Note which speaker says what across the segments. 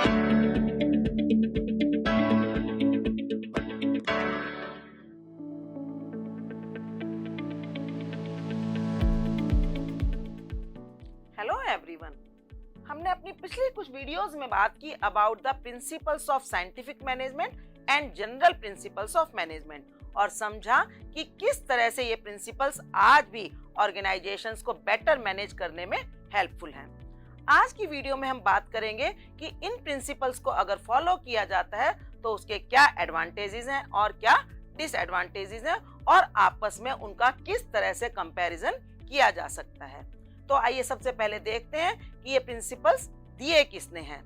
Speaker 1: Hello everyone, हमने अपनी पिछली कुछ वीडियोस में बात की about the principles of scientific management and general principles of management और समझा कि किस तरह से ये प्रिंसिपल्स आज भी ऑर्गेनाइजेशंस को बेटर मैनेज करने में हेल्पफुल हैं। आज की वीडियो में हम बात करेंगे कि इन प्रिंसिपल्स को अगर फॉलो किया जाता है तो उसके क्या एडवांटेजेस हैं और क्या डिसएडवांटेजेस हैं और आपस में उनका किस तरह से कंपैरिजन किया जा सकता है। तो आइए सबसे पहले देखते हैं कि ये प्रिंसिपल्स दिए किसने हैं।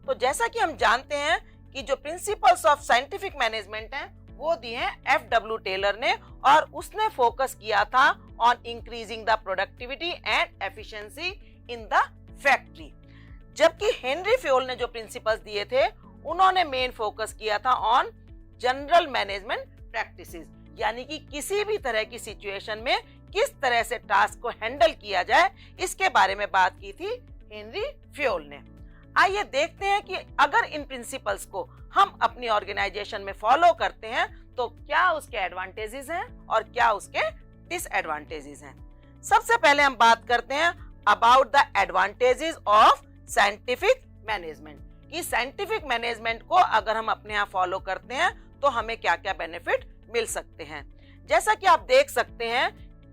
Speaker 1: तो जैसा कि हम जानते हैं कि जो प्रिंसिपल्स ऑफ साइंटिफिक मैनेजमेंट हैं वो दिए हैं एफ.डब्ल्यू. टेलर ने और उसने फोकस किया था on increasing the productivity and efficiency in the factory. जबकि हेनरी फ्योल ने जो प्रिंसिपल्स दिए थे उन्होंने मेन फोकस किया था ऑन जनरल मैनेजमेंट प्रैक्टिसेस, यानी कि किसी भी तरह की सिचुएशन में किस तरह से टास्क को हैंडल किया जाए इसके बारे में बात की थी हेनरी फ्योल ने। आइए देखते हैं कि अगर इन प्रिंसिपल्स को हम अपनी ऑर्गेनाइजेशन में फॉलो करते हैं तो क्या उसके एडवांटेजेस हैं और क्या उसके डिसएडवांटेजेस हैं। सबसे पहले हम बात करते हैं about the advantages of scientific management कि साइंटिफिक मैनेजमेंट को अगर हम अपने यहाँ फॉलो करते हैं तो हमें क्या क्या बेनिफिट मिल सकते हैं। जैसा कि आप देख सकते हैं,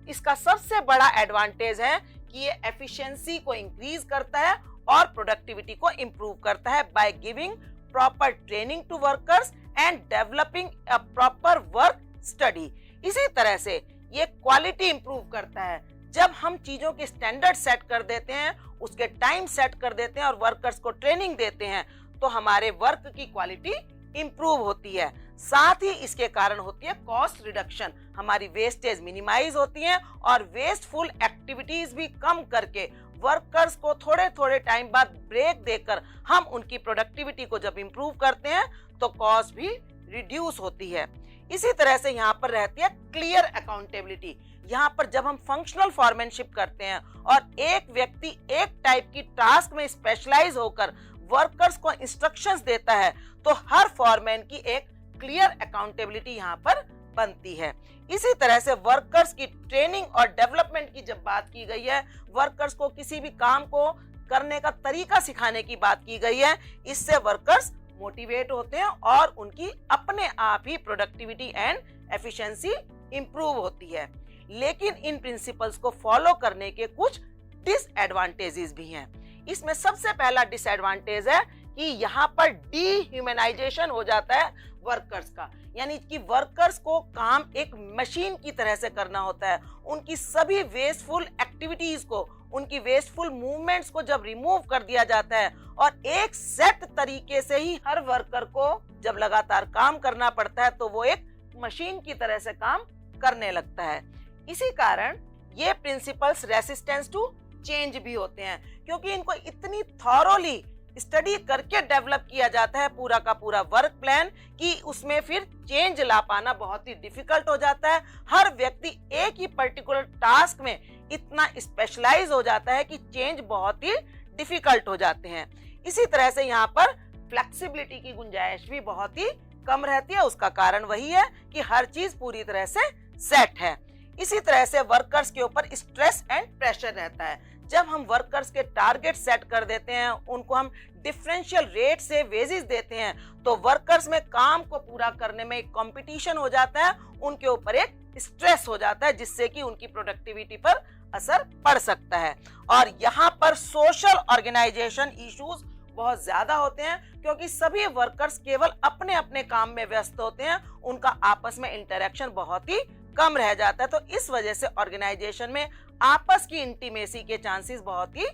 Speaker 1: इसका सबसे बड़ा एडवांटेज है कि ये एफिशिएंसी को इंक्रीज करता है और प्रोडक्टिविटी को इंप्रूव करता है by giving proper training to workers and developing a proper work study. इसी तरह से ये क्वालिटी इंप्रूव करता है। जब हम चीजों के स्टैंडर्ड सेट कर देते हैं, उसके टाइम सेट कर देते हैं और वर्कर्स को ट्रेनिंग देते हैं तो हमारे वर्क की क्वालिटी इंप्रूव होती है। साथ ही इसके कारण होती है कॉस्ट रिडक्शन, हमारी वेस्टेज मिनिमाइज होती है और वेस्टफुल एक्टिविटीज भी कम करके वर्कर्स को थोड़े थोड़े टाइम बाद ब्रेक देकर हम उनकी प्रोडक्टिविटी को जब इंप्रूव करते हैं तो कॉस्ट भी रिड्यूस होती है। इसी तरह से यहाँ पर रहती है क्लियर अकाउंटेबिलिटी। यहाँ पर जब हम फंक्शनल फॉरमैनशिप करते हैं और एक व्यक्ति एक टाइप की टास्क में स्पेशलाइज होकर वर्कर्स को इंस्ट्रक्शंस देता है तो हर फॉरमैन की एक क्लियर अकाउंटेबिलिटी यहाँ पर बनती है। इसी तरह से वर्कर्स की ट्रेनिंग और डेवलपमेंट की जब बात की गई है, वर्कर्स को किसी भी काम को करने का तरीका सिखाने की बात की गई है, इससे वर्कर्स मोटिवेट होते हैं और उनकी अपने आप ही प्रोडक्टिविटी एंड एफिशिएंसी इंप्रूव होती है। लेकिन इन प्रिंसिपल्स को फॉलो करने के कुछ डिसएडवांटेजेस भी हैं। इसमें सबसे पहला डिसएडवांटेज है कि यहाँ पर डीह्यूमनाइजेशन हो जाता है वर्कर्स का, यानी कि वर्कर्स को काम एक मशीन की तरह से करना होता है। उनकी सभी वेस्टफुल एक्टिविटीज को, उनकी वेस्टफुल मूवमेंट्स को जब रिमूव कर दिया जाता है और एक सेट तरीके से ही हर वर्कर को जब लगातार काम करना पड़ता है तो वो एक मशीन की तरह से काम करने लगता है। इसी कारण ये प्रिंसिपल्स रेसिस्टेंस टू चेंज भी होते हैं, क्योंकि इनको इतनी थॉरोली स्टडी करके डेवलप किया जाता है पूरा का पूरा वर्क प्लान कि उसमें फिर चेंज ला पाना बहुत ही डिफिकल्ट हो जाता है। हर व्यक्ति एक ही पर्टिकुलर टास्क में इतना स्पेशलाइज हो जाता है कि चेंज बहुत ही डिफिकल्ट हो जाते हैं। इसी तरह से यहाँ पर फ्लेक्सिबिलिटी की गुंजाइश भी बहुत ही कम रहती है। उसका कारण वही है कि हर चीज पूरी तरह से सेट है। इसी तरह से वर्कर्स के ऊपर स्ट्रेस एंड प्रेशर रहता है। जब हम वर्कर्स के टारगेट सेट कर देते हैं, उनको हम डिफरेंशियल रेट से वेजेस देते हैं तो वर्कर्स में काम को पूरा करने में एक कंपटीशन हो जाता है, उनके ऊपर एक स्ट्रेस हो जाता है जिससे कि उनकी प्रोडक्टिविटी पर असर पड़ सकता है। और यहाँ पर सोशल ऑर्गेनाइजेशन इश्यूज बहुत ज्यादा होते हैं क्योंकि सभी वर्कर्स केवल अपने अपने काम में व्यस्त होते हैं, उनका आपस में इंटरेक्शन बहुत ही कम रह जाता है। तो इस वजह से ऑर्गेनाइजेशन में आपस की इंटीमेसी के चांसेस बहुत ही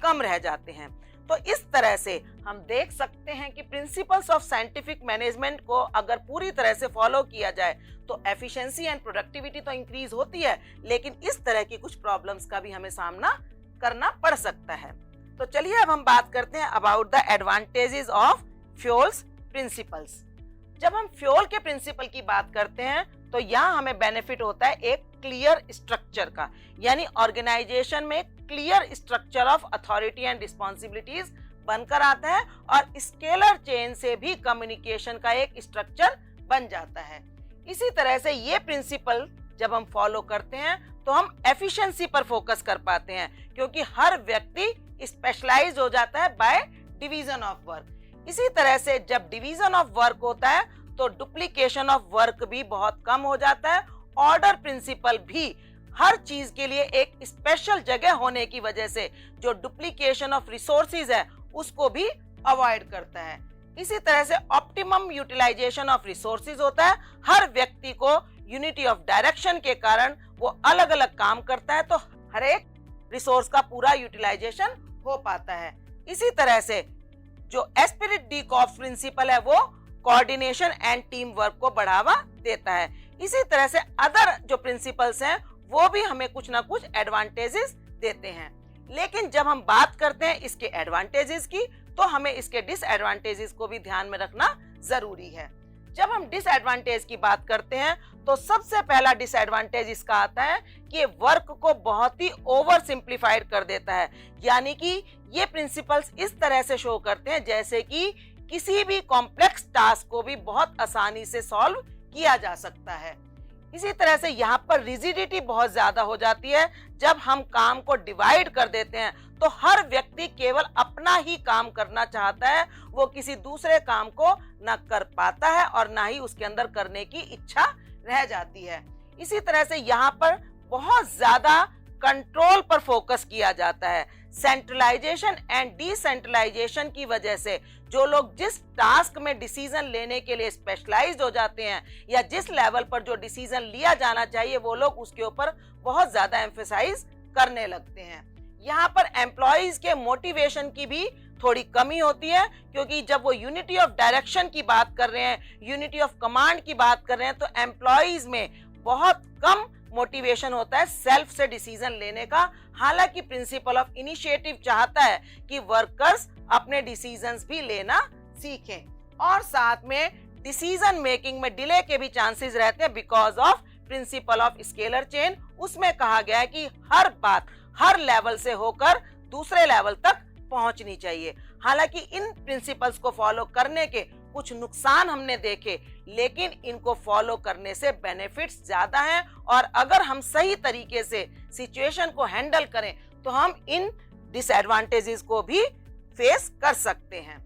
Speaker 1: कम रह जाते हैं। तो इस तरह से हम देख सकते हैं कि प्रिंसिपल्स ऑफ साइंटिफिक मैनेजमेंट को अगर पूरी तरह से फॉलो किया जाए तो एफिशिएंसी एंड प्रोडक्टिविटी तो इंक्रीज होती है, लेकिन इस तरह की कुछ प्रॉब्लम्स का भी हमें सामना करना पड़ सकता है। तो चलिए अब हम बात करते हैं about the advantages of fuels principles. जब हम फ्यूल के प्रिंसिपल की बात करते हैं तो यहाँ हमें बेनिफिट होता है एक क्लियर स्ट्रक्चर का, यानी ऑर्गेनाइजेशन में clear structure of authority and responsibilities बनकर आता है और स्केलर चेन से भी कम्युनिकेशन का एक स्ट्रक्चर बन जाता है। इसी तरह से ये प्रिंसिपल जब हम फॉलो करते हैं तो हम एफिशिएंसी पर फोकस कर पाते हैं, क्योंकि हर व्यक्ति स्पेशलाइज हो जाता है बाय डिवीजन ऑफ वर्क। इसी तरह से जब डिवीजन ऑफ वर्क होता है तो डुप्लीकेशन ऑफ वर्क भी बहुत कम हो जाता है। ऑर्डर प्रिंसिपल भी हर चीज के लिए एक स्पेशल जगह होने की वजह से जो डुप्लीकेशन ऑफ रिसोर्सेज है उसको भी अवॉइड करता है। इसी तरह से ऑप्टिमम यूटिलाइजेशन ऑफ रिसोर्सेज होता है। हर व्यक्ति को यूनिटी ऑफ डायरेक्शन के कारण वो अलग अलग काम करता है तो हर एक रिसोर्स का पूरा यूटिलाइजेशन हो पाता है। इसी तरह से जो एस्पिरिट डी कॉफ प्रिंसिपल है वो कोऑर्डिनेशन एंड टीम वर्क को बढ़ावा देता है। इसी तरह से अदर जो प्रिंसिपल्स हैं वो भी हमें कुछ ना कुछ एडवांटेजेस देते हैं, लेकिन जब हम बात करते हैं इसके एडवांटेजेस की तो हमें इसके डिसएडवांटेजेस को भी ध्यान में रखना जरूरी है। जब हम डिसएडवांटेज की बात करते हैं तो सबसे पहला डिसएडवांटेज इसका आता है कि ये वर्क को बहुत ही ओवर सिंप्लीफाइड कर देता है, यानी कि ये प्रिंसिपल्स इस तरह से शो करते हैं जैसे कि किसी भी कॉम्प्लेक्स टास्क को भी बहुत आसानी से सॉल्व किया जा सकता है। इसी तरह से यहाँ पर रिजिडिटी बहुत ज्यादा हो जाती है। जब हम काम को डिवाइड कर देते हैं तो हर व्यक्ति केवल अपना ही काम करना चाहता है, वो किसी दूसरे काम को न कर पाता है और ना ही उसके अंदर करने की इच्छा रह जाती है। इसी तरह से यहाँ पर बहुत ज्यादा कंट्रोल पर फोकस किया जाता है। सेंट्रलाइजेशन एंड डिसेंट्रलाइजेशन की वजह से जो लोग जिस टास्क में डिसीजन लेने के लिए स्पेशलाइज्ड हो जाते हैं या जिस लेवल पर जो डिसीजन लिया जाना चाहिए वो लोग उसके ऊपर बहुत ज्यादा एम्फेसाइज करने लगते हैं। यहाँ पर एम्प्लॉइज के मोटिवेशन की भी थोड़ी कमी होती है, क्योंकि जब वो यूनिटी ऑफ डायरेक्शन की बात कर रहे हैं, यूनिटी ऑफ कमांड की बात कर रहे हैं, तो एम्प्लॉइज में बहुत कम मोटिवेशन होता है सेल्फ से डिसीजन लेने का। हालांकि प्रिंसिपल ऑफ इनिशिएटिव चाहता है कि वर्कर्स अपने डिसीजंस भी लेना सीखें और साथ में डिसीजन मेकिंग में डिले के भी चांसेस रहते हैं because of principle of scalar chain. उसमें कहा गया है कि हर बात हर लेवल से होकर दूसरे लेवल तक पहुंचनी चाहिए। हालांकि इन प्रिंसिपल्स को फॉलो करने के कुछ नुकसान हमने देखे, लेकिन इनको फॉलो करने से बेनिफिट्स ज्यादा हैं और अगर हम सही तरीके से सिचुएशन को हैंडल करें तो हम इन डिसएडवांटेजेस को भी फेस कर सकते हैं।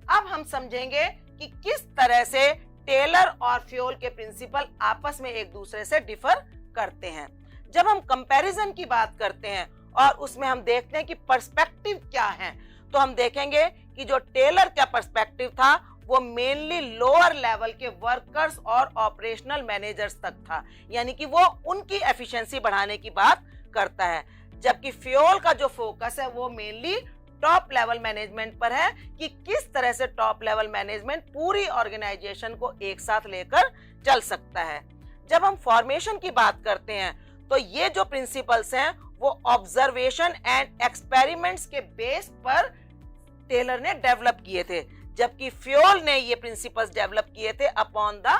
Speaker 1: अब हम समझेंगे कि किस तरह से टेलर और फ्योल के प्रिंसिपल आपस में एक दूसरे से डिफर करते हैं। जब हम कंपैरिजन की बात करते हैं और उसमें हम देखते हैं कि पर्सपेक्टिव क्या है, तो हम देखेंगे कि जो टेलर का पर्सपेक्टिव था वो मेनली लोअर लेवल के वर्कर्स और ऑपरेशनल मैनेजर्स तक था, यानी कि वो उनकी एफिशिएंसी बढ़ाने की बात करता है। जबकि फ्योल का जो फोकस है वो मेनली टॉप लेवल मैनेजमेंट पर है कि किस तरह से टॉप लेवल मैनेजमेंट पूरी ऑर्गेनाइजेशन को एक साथ लेकर चल सकता है। जब हम फॉर्मेशन की बात करते हैं तो ये जो प्रिंसिपल्स हैं वो ऑब्जर्वेशन एंड एक्सपेरिमेंट्स के बेस पर टेलर ने डेवलप किए थे, जबकि फ्योल ने ये प्रिंसिपल्स डेवलप किए थे अपॉन द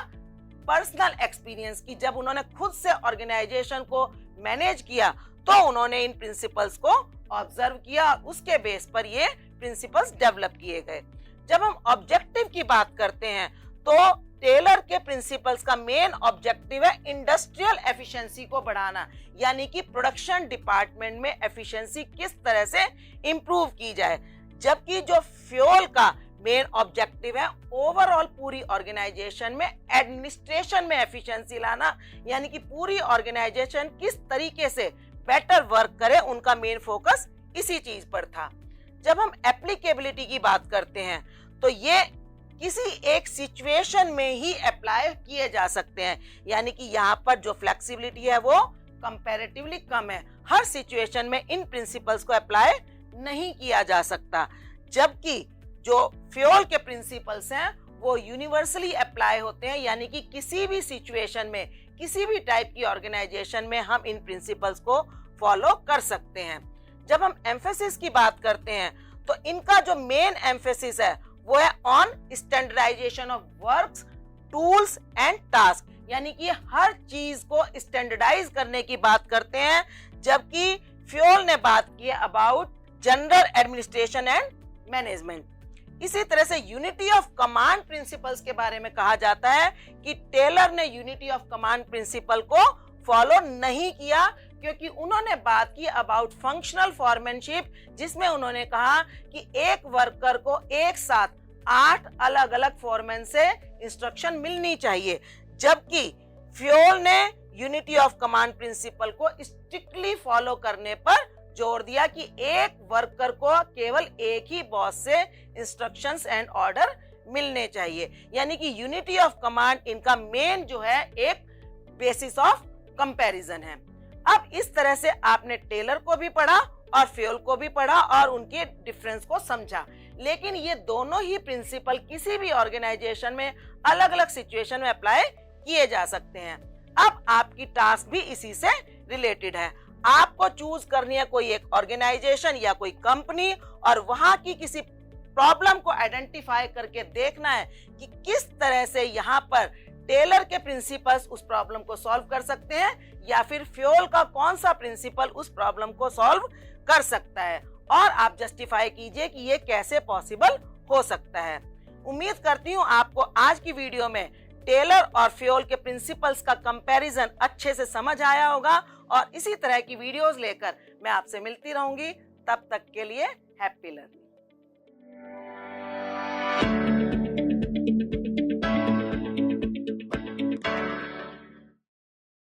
Speaker 1: पर्सनल एक्सपीरियंस की। जब उन्होंने खुद से ऑर्गेनाइजेशन को मैनेज किया तो उन्होंने इन प्रिंसिपल्स को ऑब्जर्व किया और उसके बेस पर ये प्रिंसिपल्स डेवलप किए गए। जब हम ऑब्जेक्टिव की बात करते हैं तो टेलर के प्रिंसिपल्स का मेन ऑब्जेक्टिव है इंडस्ट्रियल एफिशिएंसी को बढ़ाना, यानी कि प्रोडक्शन डिपार्टमेंट में एफिशिएंसी किस तरह से इंप्रूव की जाए। जबकि जो फ्योल का मेन ऑब्जेक्टिव है ओवरऑल पूरी ऑर्गेनाइजेशन में एडमिनिस्ट्रेशन में एफिशिएंसी लाना, यानी कि पूरी ऑर्गेनाइजेशन किस तरीके से बेटर वर्क करे, उनका मेन फोकस इसी चीज पर था। जब हम एप्लीकेबिलिटी की बात करते हैं तो ये किसी एक सिचुएशन में ही अप्लाई किए जा सकते हैं, यानी कि यहाँ पर जो फ्लेक्सिबिलिटी है वो कंपैरेटिवली कम है। हर सिचुएशन में इन प्रिंसिपल्स को अप्लाई नहीं किया जा सकता, जबकि जो फ्योल के प्रिंसिपल्स हैं वो यूनिवर्सली अप्लाई होते हैं, यानी कि किसी भी सिचुएशन में किसी भी टाइप की ऑर्गेनाइजेशन में हम इन प्रिंसिपल्स को फॉलो कर सकते हैं। जब हम एम्फेसिस की बात करते हैं तो इनका जो मेन एम्फेसिस है वो है on standardisation of works, tools and task, यानी कि हर चीज को स्टैंडर्डाइज करने की बात करते हैं। जबकि फ्योल ने बात की है about general administration and management. इसी तरह से यूनिटी ऑफ कमांड प्रिंसिपल्स के बारे में कहा जाता है कि टेलर ने यूनिटी ऑफ कमांड प्रिंसिपल को फॉलो नहीं किया, क्योंकि उन्होंने बात की अबाउट फंक्शनल फॉरमैनशिप, जिसमें उन्होंने कहा कि एक वर्कर को एक साथ 8 अलग अलग फॉरमैन से इंस्ट्रक्शन मिलनी चाहिए, जबकि फ्योल ने यूनिटी ऑफ कमांड प्रिंसिपल को स्ट्रिक्टली फॉलो करने पर जोर दिया कि एक वर्कर को केवल एक ही बॉस से इंस्ट्रक्शंस एंड ऑर्डर मिलने चाहिए। यानी कि यूनिटी ऑफ कमांड इनका मेन जो है एक बेसिस ऑफ कंपैरिजन है। अब इस तरह से आपने टेलर को भी पढ़ा और फ्योल को भी पढ़ा और उनके डिफरेंस को समझा, लेकिन ये दोनों ही प्रिंसिपल किसी भी ऑर्गेनाइजेशन में अलग अलग सिचुएशन में अप्लाई किए जा सकते हैं। अब आपकी टास्क भी इसी से रिलेटेड है। आपको चूज करनी है कोई एक ऑर्गेनाइजेशन या कोई कंपनी, और वहां की किसी प्रॉब्लम को आइडेंटिफाई करके देखना है कि किस तरह से यहाँ पर टेलर के प्रिंसिपल्स उस प्रॉब्लम को सॉल्व कर सकते हैं, या फिर फ्योल का कौन सा प्रिंसिपल उस प्रॉब्लम को सॉल्व कर सकता है, और आप जस्टिफाई कीजिए कि ये कैसे पॉसिबल हो सकता है। उम्मीद करती हूँ आपको आज की वीडियो में टेलर और फ्योल के प्रिंसिपल्स का कंपैरिजन अच्छे से समझ आया होगा, और इसी तरह की वीडियोस लेकर मैं आपसे मिलती रहूंगी। तब तक के लिए हैप्पी लर्निंग।